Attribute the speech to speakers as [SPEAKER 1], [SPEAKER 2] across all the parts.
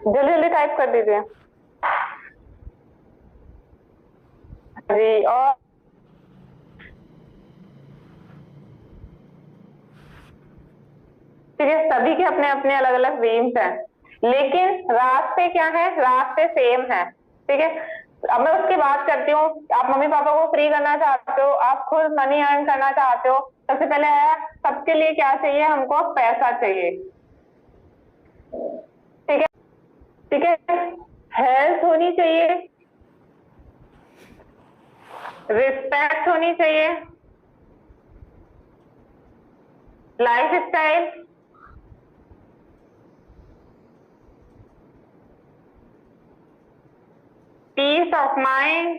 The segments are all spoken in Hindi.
[SPEAKER 1] जल्दी जल्दी टाइप कर दीजिए जी। और ठीक है, सभी के अपने अपने अलग अलग ड्रीम्स हैं, लेकिन रास्ते क्या है, रास्ते सेम है। ठीक है, अब मैं उसकी बात करती हूँ। आप मम्मी पापा को फ्री करना चाहते हो, आप खुद मनी अर्न करना चाहते हो, सबसे पहले आया सबके लिए क्या चाहिए, हमको पैसा चाहिए। ठीक है, ठीक है, हेल्थ होनी चाहिए, रिस्पेक्ट होनी चाहिए, lifestyle, peace of mind,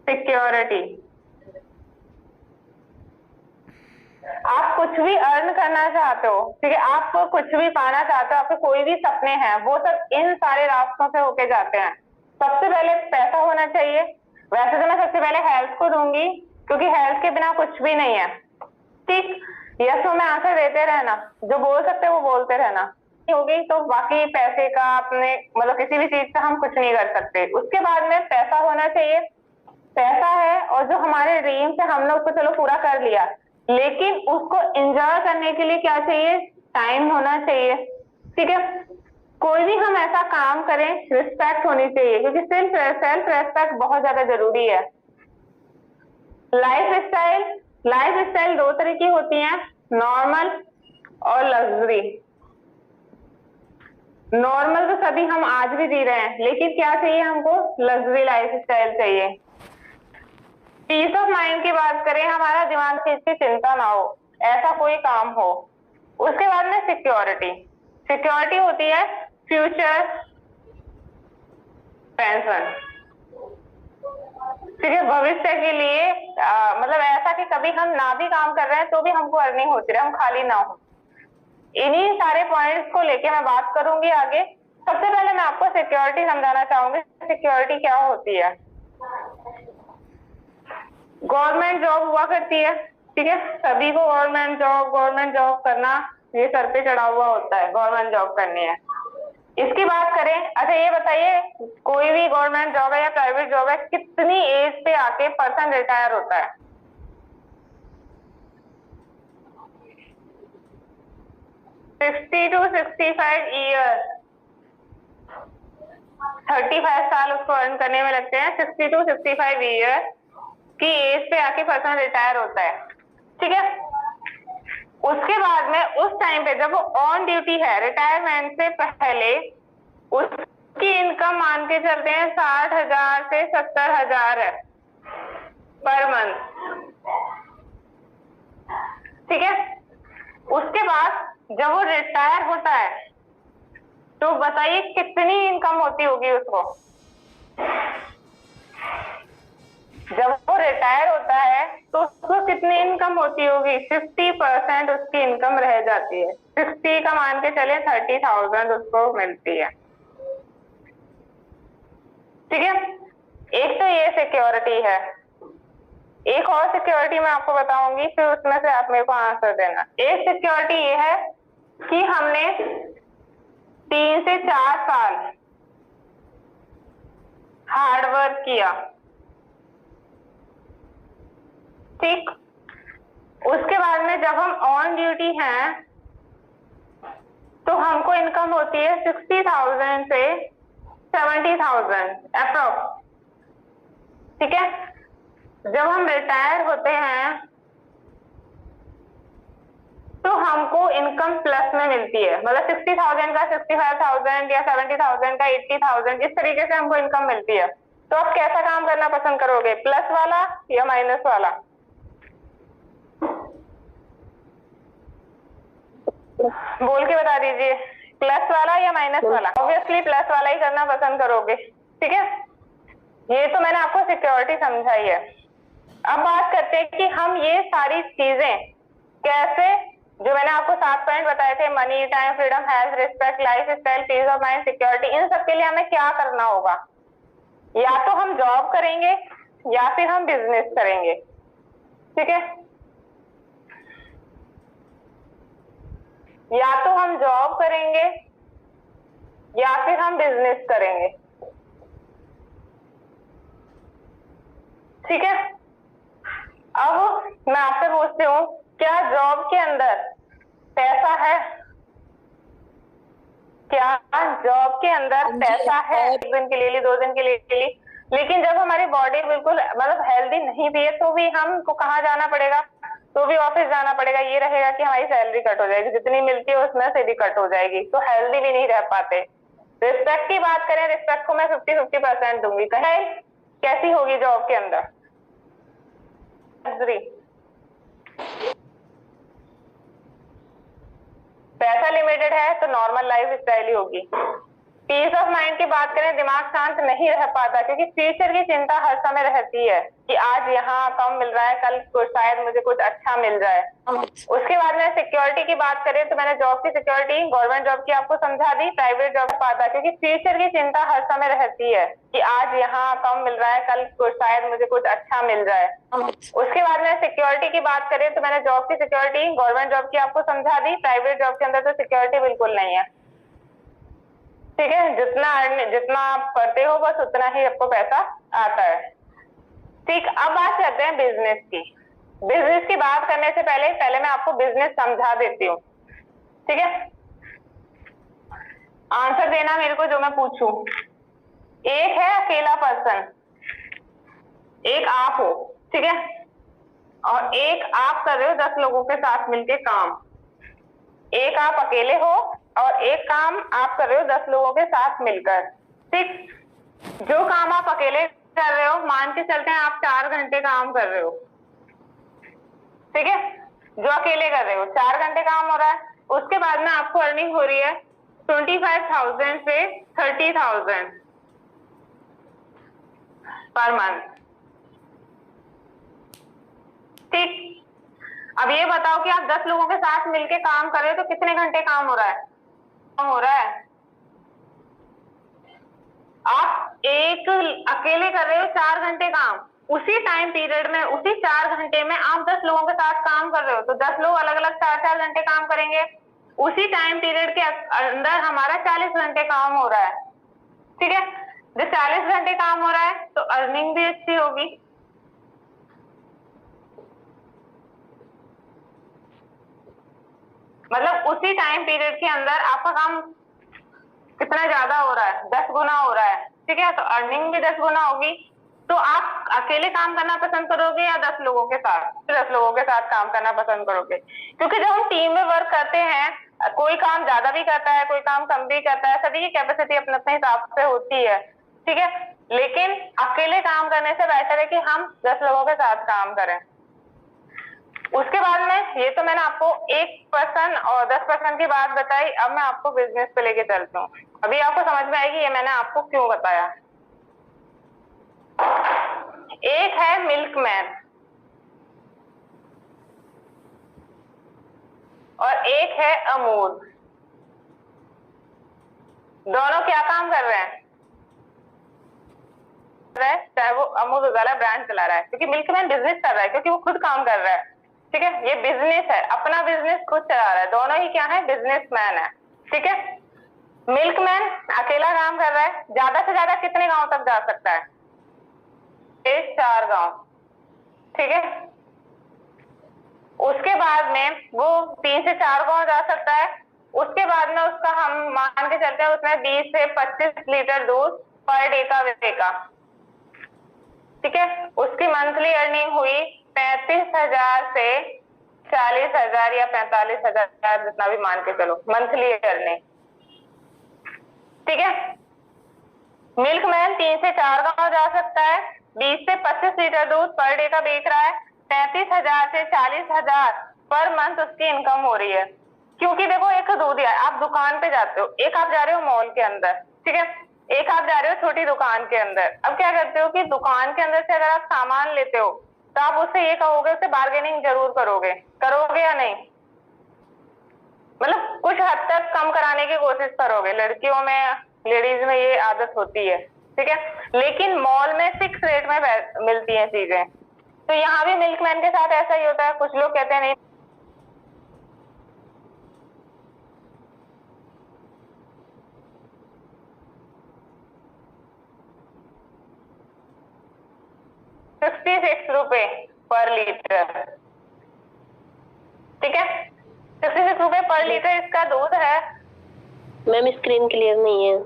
[SPEAKER 1] security. आप कुछ भी अर्न करना चाहते हो, ठीक है, आप कुछ भी पाना चाहते हो, आपके कोई भी सपने हैं, वो सब इन सारे रास्तों से होके जाते हैं। सबसे पहले पैसा होना चाहिए। वैसे तो मैं सबसे पहले हेल्थ को दूंगी, क्योंकि हेल्थ के बिना कुछ भी नहीं है। ठीक, यस नो में आंसर देते रहना, जो बोल सकते वो बोलते रहना। होगी तो बाकी पैसे का अपने मतलब किसी भी चीज से हम कुछ नहीं कर सकते। उसके बाद में पैसा होना चाहिए। पैसा है और जो हमारे ड्रीम है हमने उसको चलो पूरा कर लिया, लेकिन उसको एंजॉय करने के लिए क्या चाहिए, टाइम होना चाहिए। ठीक है, कोई भी हम ऐसा काम करें, रिस्पेक्ट होनी चाहिए, क्योंकि सेल्फ रेस्पेक्ट बहुत ज्यादा जरूरी है। लाइफ स्टाइल, लाइफ स्टाइल दो तरह की होती हैं, नॉर्मल और लग्जरी। नॉर्मल तो सभी हम आज भी जी रहे हैं, लेकिन क्या चाहिए हमको, लग्जरी लाइफ स्टाइल चाहिए। पीस ऑफ माइंड की बात करें, हमारा दिमाग चीज की चिंता ना हो, ऐसा कोई काम हो। उसके बाद में सिक्योरिटी, सिक्योरिटी होती है फ्यूचर पेंशन। ठीक है, भविष्य के लिए मतलब ऐसा कि कभी हम ना भी काम कर रहे हैं तो भी हमको अर्निंग होती रहे, हम खाली ना हो। इन्हीं सारे पॉइंट्स को लेके मैं बात करूंगी आगे। सबसे पहले मैं आपको सिक्योरिटी समझाना चाहूंगी, सिक्योरिटी क्या होती है। गवर्नमेंट जॉब हुआ करती है, ठीक है, सभी को गवर्नमेंट जॉब करना ये सर पे चढ़ा हुआ होता है, गवर्नमेंट जॉब करनी है। इसकी बात करें, अच्छा ये बताइए, कोई भी गवर्नमेंट जॉब है या प्राइवेट जॉब है, कितनी एज पे आके पर्सन रिटायर होता है? 60 to 65 ईयर, 35 साल उसको अर्न करने में लगते हैं। 60 to 65 ईयर की एज पे आके पर्सन रिटायर होता है। ठीक है, उसके बाद में उस टाइम पे जब वो ऑन ड्यूटी है, रिटायरमेंट से पहले उसकी इनकम मान के चलते हैं 60,000 से 70,000 है पर मंथ। ठीक है, उसके बाद जब वो रिटायर होता है तो बताइए कितनी इनकम होती होगी उसको। जब वो रिटायर होता है तो उसको कितनी इनकम होती होगी, 50% उसकी इनकम रह जाती है। 60 का मान के चले 30,000 उसको मिलती है। ठीक है, एक तो ये सिक्योरिटी है। एक और सिक्योरिटी मैं आपको बताऊंगी, फिर उसमें से आप मेरे को आंसर देना। एक सिक्योरिटी ये है कि हमने 3 से 4 साल हार्ड वर्क किया, ठीक, उसके बाद में जब हम ऑन ड्यूटी हैं तो हमको इनकम होती है 60,000 से 70,000 अप्रोक्स। ठीक है, जब हम रिटायर होते हैं तो हमको इनकम प्लस में मिलती है, मतलब 60,000 का 65,000 या 70,000 का 80,000, इस तरीके से हमको इनकम मिलती है। तो आप कैसा काम करना पसंद करोगे, प्लस वाला या माइनस वाला? बोल के बता दीजिए, प्लस वाला या माइनस वाला? ऑब्वियसली प्लस वाला ही करना पसंद करोगे। ठीक है, ये तो मैंने आपको सिक्योरिटी समझाई है। अब बात करते हैं कि हम ये सारी चीजें कैसे, जो मैंने आपको 7 पॉइंट बताए थे, money, time, freedom, health, respect, lifestyle, peace of mind, security, इन सब के लिए हमें क्या करना होगा। या तो हम जॉब करेंगे या फिर हम बिजनेस करेंगे। ठीक है, या तो हम जॉब करेंगे या फिर हम बिजनेस करेंगे। ठीक है, अब मैं आपसे पूछती हूँ, क्या जॉब के अंदर पैसा है? क्या जॉब के अंदर पैसा है? एक दिन के लिए ली, 2 दिन के लिए ली, लेकिन जब हमारी बॉडी बिल्कुल मतलब हेल्दी नहीं भी है तो भी हमको कहाँ जाना पड़ेगा? तो भी ऑफिस जाना पड़ेगा। ये रहेगा कि हमारी सैलरी कट हो जाएगी, जितनी मिलती है उसमें से भी कट हो जाएगी, तो हेल्दी भी नहीं रह पाते। रिस्पेक्ट की बात करें, रिस्पेक्ट को मैं 50-50% दूंगी। कहीं कैसी होगी जॉब के अंदर? पैसा लिमिटेड है तो नॉर्मल लाइफ स्टाइल ही होगी। पीस ऑफ माइंड की बात करें, दिमाग शांत नहीं रह पाता क्योंकि फ्यूचर की चिंता हर समय रहती है कि आज यहाँ कम मिल रहा है, कल शायद मुझे कुछ अच्छा मिल जाए। उसके बाद में सिक्योरिटी की बात करें तो मैंने जॉब की सिक्योरिटी, गवर्नमेंट जॉब की आपको समझा दी, प्राइवेट जॉब पाता क्योंकि फ्यूचर की चिंता हर समय रहती है कि आज यहाँ कम मिल रहा है, कल शायद मुझे कुछ अच्छा मिल जाए। उसके बाद में सिक्योरिटी की बात करें तो मैंने जॉब की सिक्योरिटी, गवर्नमेंट जॉब की आपको समझा दी, प्राइवेट जॉब के अंदर तो सिक्योरिटी बिल्कुल नहीं है। ठीक है, जितना आप करते हो बस उतना ही आपको पैसा आता है। ठीक, अब बात करते हैं बिजनेस की। बिजनेस की बात करने से पहले मैं आपको बिजनेस समझा देती हूँ। ठीक है, आंसर देना मेरे को जो मैं पूछूं। एक है अकेला पर्सन, एक आप हो, ठीक है, और एक आप कर रहे हो 10 लोगों के साथ मिलके काम। एक आप अकेले हो और एक काम आप कर रहे हो 10 लोगों के साथ मिलकर। ठीक, जो काम आप अकेले कर रहे हो, मान के चलते हैं आप 4 घंटे काम कर रहे हो। ठीक है, जो अकेले कर रहे हो 4 घंटे काम हो रहा है, उसके बाद में आपको अर्निंग हो रही है 25,000 से 30,000 पर मंथ। ठीक, अब ये बताओ कि आप 10 लोगों के साथ मिलके काम कर रहे हो तो कितने घंटे काम हो रहा है? आप एक अकेले कर रहे हो 4 घंटे काम, उसी टाइम पीरियड में, उसी 4 घंटे में आप 10 लोगों के साथ काम कर रहे हो तो 10 लोग अलग अलग 4-4 घंटे काम करेंगे। उसी टाइम पीरियड के अंदर हमारा 40 घंटे काम हो रहा है। ठीक है, जब 40 घंटे काम हो रहा है तो अर्निंग भी अच्छी होगी। मतलब उसी टाइम पीरियड के अंदर आपका काम कितना ज्यादा हो रहा है? 10 गुना हो रहा है। ठीक है, तो अर्निंग भी 10 गुना होगी। तो आप अकेले काम करना पसंद करोगे या 10 लोगों के साथ? 10 लोगों के साथ काम करना पसंद करोगे, क्योंकि जब हम टीम में वर्क करते हैं, कोई काम ज्यादा भी करता है, कोई काम कम भी करता है, सभी की कैपेसिटी अपने अपने हिसाब से होती है। ठीक है, लेकिन अकेले काम करने से बेहतर है कि हम 10 लोगों के साथ काम करें। उसके बाद में, ये तो मैंने आपको 1% और 10% की बात बताई। अब मैं आपको बिजनेस पे लेके चलती हूँ, अभी आपको समझ में आएगी ये मैंने आपको क्यों बताया। एक है मिल्कमैन और एक है अमूल। दोनों क्या काम कर रहे हैं? चाहे वो अमूल उजाला ब्रांड चला रहा है, क्योंकि मिल्कमैन बिजनेस कर रहा है क्योंकि वो खुद काम कर रहा है। ठीक है, ये बिजनेस है, अपना बिजनेस खुद चला रहा है, दोनों ही क्या है? बिजनेसमैन है। ठीक है, मिल्कमैन अकेला काम कर रहा है, ज्यादा से ज्यादा कितने गांव तक जा सकता है? 4 गांव। ठीक है, उसके बाद में वो 3 से 4 गांव जा सकता है। उसके बाद में उसका हम मान के चलते हैं उसमें 20 से 25 लीटर दूध पर डे का बिकेगा। ठीक है, उसकी मंथली अर्निंग हुई 35,000 से 40,000 या 45,000, जितना भी मान के चलो मंथली अर्निंग। ठीक है, मिल्कमैन 3 से 4 गांव जा सकता है, 20 से 25 लीटर दूध पर डे का बेच रहा है, 35,000 से 40,000 पर मंथ उसकी इनकम हो रही है। क्योंकि देखो, एक दूध है, आप दुकान पे जाते हो, एक आप जा रहे हो मॉल के अंदर, ठीक है, एक आप जा रहे हो छोटी दुकान के अंदर। अब क्या करते हो कि दुकान के अंदर से अगर आप सामान लेते हो तो आप उससे ये कहोगे, उससे बार्गेनिंग जरूर करोगे, करोगे या नहीं? मतलब कुछ हद तक कम कराने की कोशिश करोगे। लड़कियों में, लेडीज में ये आदत होती है। ठीक है, लेकिन मॉल में फिक्स रेट में मिलती हैं चीजें। तो यहाँ भी मिल्कमैन के साथ ऐसा ही होता है। कुछ लोग कहते हैं नहीं, 66 रुपए पर लीटर। ठीक है, 66 रुपए पर लीटर इसका दूध है।
[SPEAKER 2] मैम स्क्रीन क्लियर नहीं है।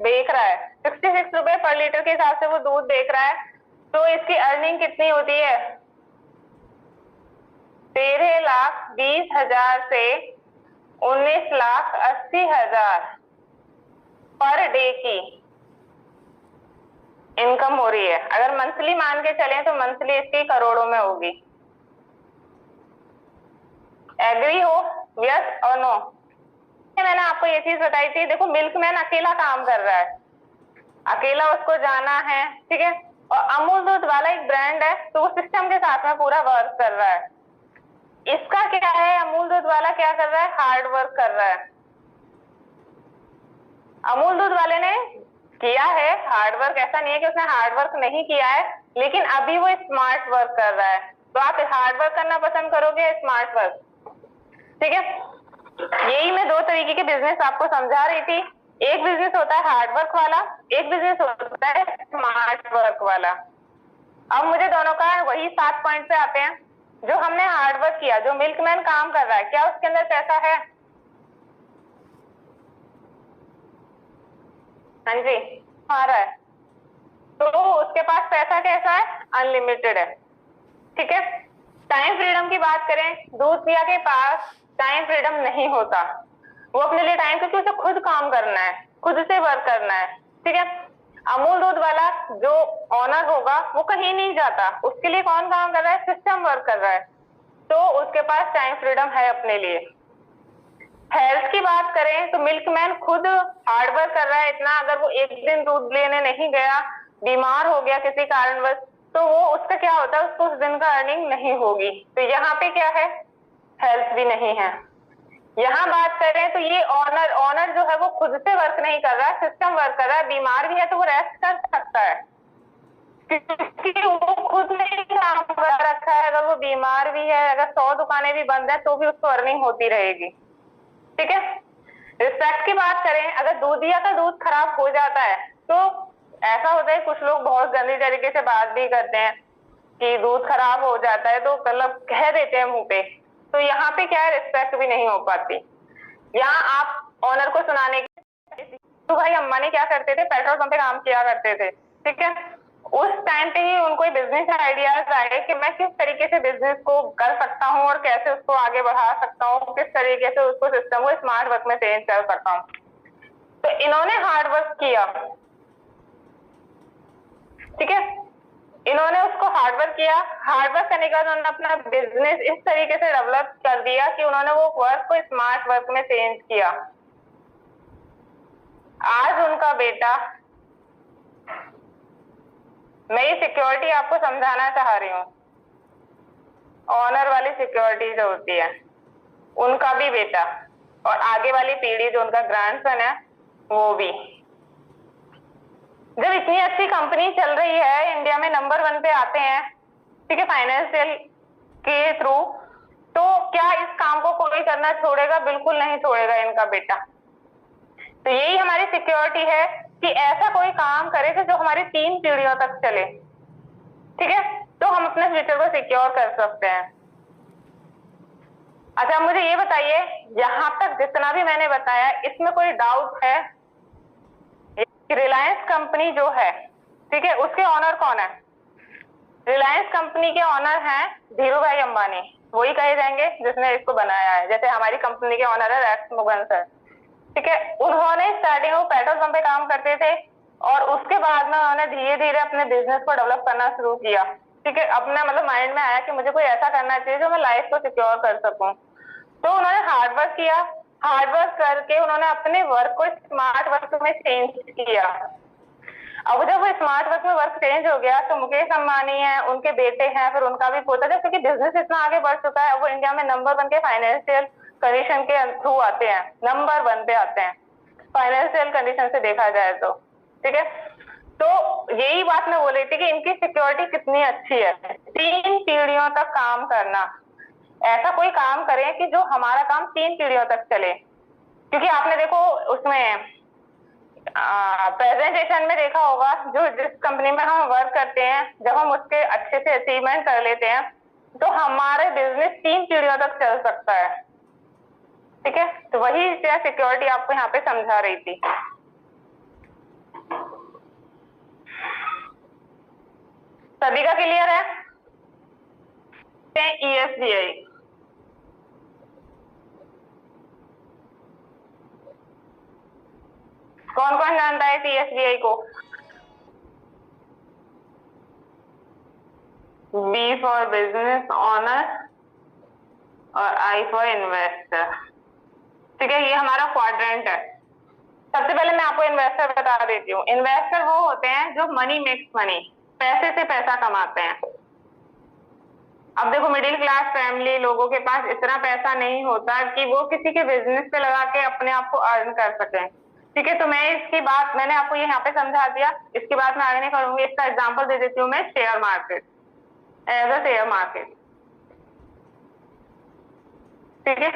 [SPEAKER 1] बेच रहा है 66 रुपए पर लीटर के हिसाब से वो दूध बेच रहा है, तो इसकी अर्निंग कितनी होती है? 13,20,000 से 19,80,000 पर डे की इनकम हो रही है। अगर मंथली मान के चलें तो मंथली इसकी करोड़ों में होगी। एग्री हो? यस और नो? मैंने आपको ये चीज बताई थी, देखो मिल्कमैन अकेला काम कर रहा है, अकेला उसको जाना है, ठीक है, और अमूल दूध वाला एक ब्रांड है तो वो सिस्टम के साथ में पूरा वर्क कर रहा है। इसका क्या है, अमूल दूध वाला क्या कर रहा है? हार्ड वर्क कर रहा है। अमूल दूध वाले ने किया है हार्ड वर्क, ऐसा नहीं है कि उसने हार्ड वर्क नहीं किया है, लेकिन अभी वो स्मार्ट वर्क कर रहा है। तो आप हार्ड वर्क करना पसंद करोगे या स्मार्ट वर्क? ठीक है, यही मैं दो तरीके के बिजनेस आपको समझा रही थी। एक बिजनेस होता है हार्ड वर्क वाला, एक बिजनेस होता है स्मार्ट वर्क वाला। अब मुझे दोनों का वही 7 पॉइंट पे आते हैं। जो हमने हार्ड वर्क किया, जो मिल्कमैन काम कर रहा है, क्या उसके अंदर पैसा है? हाँ जी, आ रहा है। तो उसके पास पैसा कैसा है? अनलिमिटेड है। ठीक है, टाइम फ्रीडम की बात करें, दूध पिया के पास टाइम फ्रीडम नहीं होता। वो अपने लिए टाइम, क्योंकि उसे खुद काम करना है, खुद से वर्क करना है। ठीक है, अमूल दूध वाला जो ऑनर होगा वो कहीं नहीं जाता, उसके लिए कौन काम कर रहा है? सिस्टम वर्क कर रहा है, तो उसके पास टाइम फ्रीडम है अपने लिए। हेल्थ की बात करें तो मिल्कमैन खुद हार्ड वर्क कर रहा है इतना, अगर वो एक दिन दूध लेने नहीं गया, बीमार हो गया किसी कारणवश, तो वो उसका क्या होता है? उसको उस दिन का अर्निंग नहीं होगी। तो यहाँ पे क्या है? हेल्थ भी नहीं है। यहाँ बात करें तो ये ऑनर जो है वो खुद से वर्क नहीं कर रहा है, सिस्टम वर्क कर रहा है। बीमार भी है तो वो रेस्ट कर सकता है, क्योंकि वो खुद ने काम कर रखा है। अगर वो बीमार भी है, अगर 100 दुकानें भी बंद है तो भी उसको अर्निंग होती रहेगी। ठीक है, रिस्पेक्ट की बात करें, अगर दूधिया का दूध खराब हो जाता है तो ऐसा होता है, कुछ लोग बहुत गंदी तरीके से बात भी करते हैं कि दूध खराब हो जाता है, तो मतलब कह देते हैं मुंह पे। तो यहाँ पे क्या है, रिस्पेक्ट भी नहीं हो पाती। यहाँ आप ऑनर को सुनाने के, तो भाई अंबानी क्या करते थे? पेट्रोल पंप पे काम किया करते थे। ठीक है, उस टाइम पे ही उनको बिजनेस आइडियाज आए कि मैं किस तरीके से बिजनेस को कर सकता हूँ और कैसे उसको आगे बढ़ा सकता हूँ, किस तरीके से उसको सिस्टम को स्मार्ट वर्क में चेंज कर सकता हूँ। तो इन्होंने हार्ड वर्क किया। ठीक है, इन्होंने उसको हार्ड वर्क किया। हार्ड वर्क करने के बाद उन्होंने अपना बिजनेस इस तरीके से डेवलप कर दिया कि उन्होंने वो वर्क को स्मार्ट वर्क में चेंज किया। आज उनका बेटा, मैं ये सिक्योरिटी आपको समझाना चाह रही हूँ, ऑनर वाली सिक्योरिटी जो होती है, उनका भी बेटा और आगे वाली पीढ़ी जो उनका ग्रैंडसन है वो भी, जब इतनी अच्छी कंपनी चल रही है, इंडिया में नंबर 1 पे आते हैं, ठीक है, फाइनेंशियल के थ्रू, तो क्या इस काम को कोई करना छोड़ेगा? बिल्कुल नहीं छोड़ेगा इनका बेटा। तो यही हमारी सिक्योरिटी है कि ऐसा कोई काम करे कि जो हमारी 3 पीढ़ियों तक चले। ठीक है, तो हम अपने फ्यूचर को सिक्योर कर सकते हैं। अच्छा, मुझे ये बताइए, यहां तक जितना भी मैंने बताया, इसमें कोई डाउट है? रिलायंस कंपनी जो है, ठीक है, उसके ऑनर कौन है? रिलायंस कंपनी के ऑनर हैं धीरू भाई अंबानी, वही कहे जाएंगे जिसने इसको बनाया है। जैसे हमारी कंपनी के ऑनर है रेक्स मुगन सर। ठीक है, उन्होंने स्टार्टिंग में पेट्रोल पंप पे काम करते थे और उसके बाद में उन्होंने धीरे धीरे अपने बिजनेस को डेवलप करना शुरू किया। ठीक है, अपने मतलब माइंड में आया कि मुझे कोई ऐसा करना चाहिए जो मैं लाइफ को सिक्योर कर सकूं। तो उन्होंने हार्ड वर्क किया, हार्ड वर्क करके उन्होंने अपने वर्क को स्मार्ट वर्क में चेंज किया। अब जब वो स्मार्ट वर्क में वर्क चेंज हो गया तो मुकेश अंबानी है, उनके बेटे हैं, फिर उनका भी पोता, जब क्योंकि बिजनेस इतना आगे बढ़ चुका है, वो इंडिया में नंबर 1 के फाइनेंशियल कंडीशन के थ्रू आते हैं, नंबर 1 पे आते हैं फाइनेंशियल कंडीशन से देखा जाए तो। ठीक है, तो यही बात मैं बोल रही थी कि इनकी सिक्योरिटी कितनी अच्छी है। 3 पीढ़ियों तक काम करना, ऐसा कोई काम करें कि जो हमारा काम 3 पीढ़ियों तक चले। क्योंकि आपने देखो उसमें प्रेजेंटेशन में देखा होगा, जो जिस कंपनी में हम वर्क करते हैं, जब हम उसके अच्छे से अचीवमेंट कर लेते हैं तो हमारे बिजनेस 3 पीढ़ियों तक चल सकता है। ठीक है, तो वही सिक्योरिटी आपको यहाँ पे समझा रही थी। सभी का क्लियर है? ESBI कौन कौन जानता है ESBI को? B फॉर बिजनेस ऑनर और I फॉर इन्वेस्टर। ठीक है, ये हमारा क्वाड्रेंट है। सबसे पहले मैं आपको इन्वेस्टर बता देती हूँ। इन्वेस्टर वो होते हैं जो मनी मेक्स मनी, पैसे से पैसा कमाते हैं। अब देखो, मिडिल क्लास फैमिली लोगों के पास इतना पैसा नहीं होता कि वो किसी के बिजनेस पे लगा के अपने आप को अर्न कर सकें। ठीक है, तो मैं इसकी बात मैंने आपको यहाँ पे समझा दिया, इसकी बात मैं आगे नहीं करूंगी। इसका एग्जांपल दे देती हूँ मैं, share market, as a share market. ठीक है,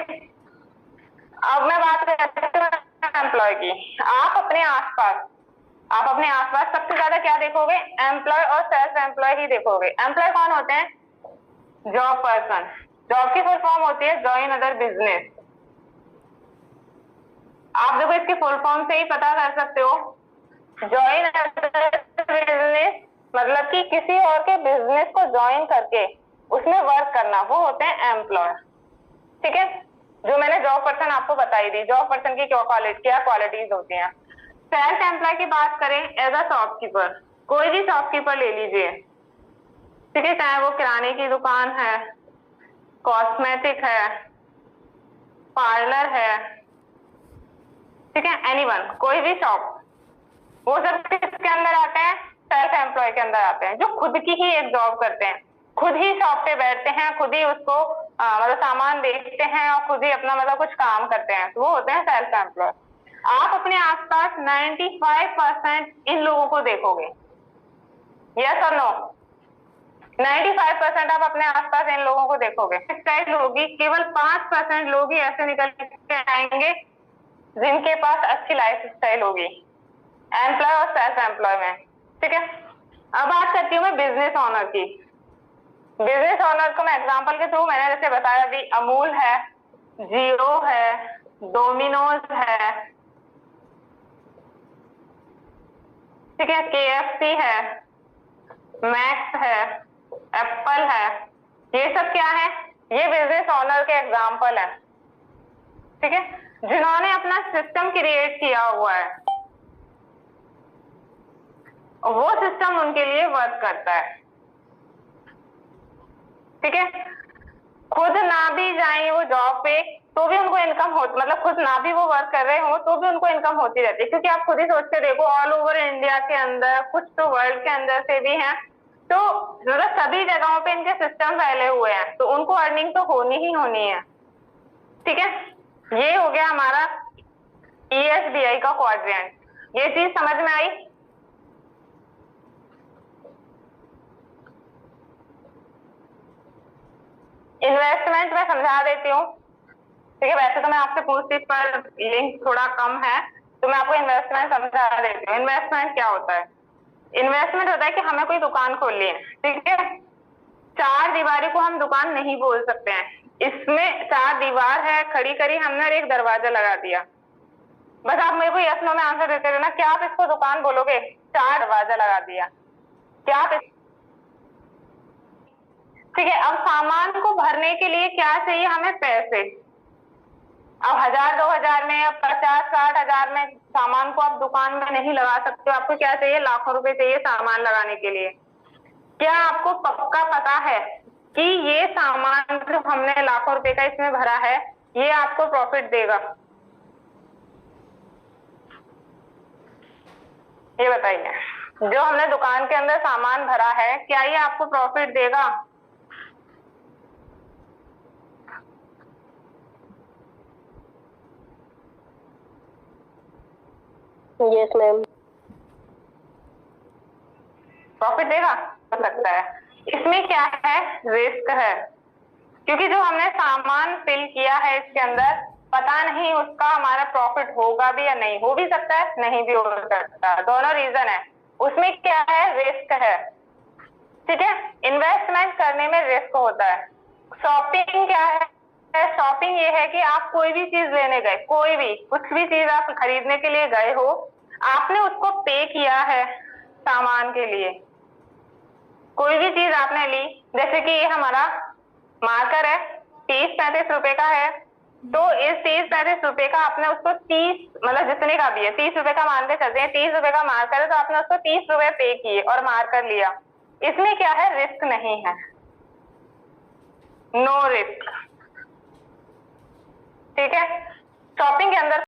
[SPEAKER 1] अब मैं बात करती हूँ एम्प्लॉय की। आप अपने आसपास सबसे ज्यादा क्या देखोगे? एम्प्लॉय और सेल्फ एम्प्लॉय ही देखोगे। एम्प्लॉय कौन होते हैं? Job person. जॉब की फुल फॉर्म होती है जॉइन अदर बिजनेस। आप देखो, इसकी फुल फॉर्म से ही पता कर सकते हो। जॉइन अदर बिजनेस मतलब कि किसी और के बिजनेस को ज्वाइन करके उसमें वर्क करना, वो होते हैं एम्प्लॉय। ठीक है, जो मैंने जॉब पर्सन आपको बताई थी, जॉब पर्सन की क्या क्वालिटीज होती हैं। सेल्फ एम्प्लॉय की बात करें, एज अ शॉपकीपर, कोई भी शॉपकीपर ले लीजिए। ठीक है, चाहे वो किराने की दुकान है, कॉस्मेटिक है, पार्लर है, ठीक है, एनीवन, कोई भी शॉप, वो सब किसके अंदर आते हैं? सेल्फ एम्प्लॉय के अंदर आते हैं, जो खुद की ही एक जॉब करते हैं, खुद ही शॉप पे बैठते हैं, खुद ही उसको मतलब सामान बेचते हैं और खुद ही अपना मतलब कुछ काम करते हैं, तो वो होते हैं सेल्फ एम्प्लॉय। आप अपने आसपास 95% इन लोगों को देखोगे। यस और नो? 95% आप अपने आसपास इन लोगों को देखोगे। स्टाइल होगी, केवल 5% लोग ही ऐसे निकल के आएंगे जिनके पास अच्छी लाइफ स्टाइल होगी एम्प्लॉय और सेल्फ एम्प्लॉय में। ठीक है, अब बात करती हूँ मैं बिजनेस ऑनर की। बिजनेस ऑनर को मैं एग्जांपल के थ्रू, मैंने जैसे बताया अभी, अमूल है, जियो है, डोमिनोज है, ठीक है, KFC है, मैक्स है, एप्पल है, ये सब क्या है? ये बिजनेस ऑनर के एग्जांपल है। ठीक है, जिन्होंने अपना सिस्टम क्रिएट किया हुआ है, वो सिस्टम उनके लिए वर्क करता है। ठीक है, खुद ना भी जाए वो जॉब पे तो भी उनको इनकम हो, मतलब खुद ना भी वो वर्क कर रहे हो तो भी उनको इनकम होती रहती है। क्योंकि आप खुद ही सोच के देखो, ऑल ओवर इंडिया के अंदर, कुछ तो वर्ल्ड के अंदर से भी हैं, तो मतलब सभी जगहों पे इनके सिस्टम फैले हुए हैं, तो उनको अर्निंग तो होनी ही होनी है। ठीक है, ये हो गया हमारा ESBI का क्वाड्रेंट। ये चीज समझ में आई? इन्वेस्टमेंट में समझा देती हूँ। ठीक है, वैसे तो मैं आपसे पूछती पर लिंक थोड़ा कम है, तो मैं आपको इन्वेस्टमेंट समझा देती हूँ। इन्वेस्टमेंट क्या होता है? इन्वेस्टमेंट होता है कि हमें कोई दुकान खोलनी है। ठीक है, 4 दीवारी को हम दुकान नहीं बोल सकते हैं। इसमें 4 दीवार है खड़ी करी हमने और एक दरवाजा लगा दिया। बस आप मेरे को यस नो में आंसर देते रहना, क्या आप इसको दुकान बोलोगे? 4 दरवाजा लगा दिया, क्या आप? ठीक है, अब सामान को भरने के लिए क्या चाहिए हमें? पैसे। अब 1000-2000 में, अब 50-60 हजार में सामान को आप दुकान में नहीं लगा सकते हो। आपको क्या चाहिए? लाखों रुपए चाहिए सामान लगाने के लिए। क्या आपको पक्का पता है कि ये सामान जो हमने लाखों रुपए का इसमें भरा है, ये आपको प्रॉफिट देगा? ये बताइए, जो हमने दुकान के अंदर सामान भरा है, क्या ये आपको प्रॉफिट देगा?
[SPEAKER 2] Yes ma'am.
[SPEAKER 1] प्रॉफिट देगा? हो सकता है। इसमें क्या है? रिस्क है, क्योंकि जो हमने सामान फिल किया है इसके अंदर, पता नहीं उसका हमारा प्रॉफिट होगा भी या नहीं, हो भी सकता है नहीं भी हो सकता, दोनों रीजन है। उसमें क्या है, रिस्क है, ठीक है। इन्वेस्टमेंट करने में रिस्क होता है। शॉपिंग क्या है, शॉपिंग ये है कि आप कोई भी चीज लेने गए, कोई भी कुछ भी चीज आप खरीदने के लिए गए हो, आपने उसको पे किया है सामान के लिए, कोई भी चीज आपने ली, जैसे कि ये हमारा मार्कर है 30-35 रुपए का है, तो इस 30-35 रुपए का आपने उसको 30 मतलब जितने का भी है 30 रुपए का मान के चलते हैं, 30 रुपए का मार्कर है तो आपने उसको 30 रुपए पे किए और मार्कर लिया। इसमें क्या है, रिस्क नहीं है, नो रिस्क, ठीक है। शॉपिंग के अंदर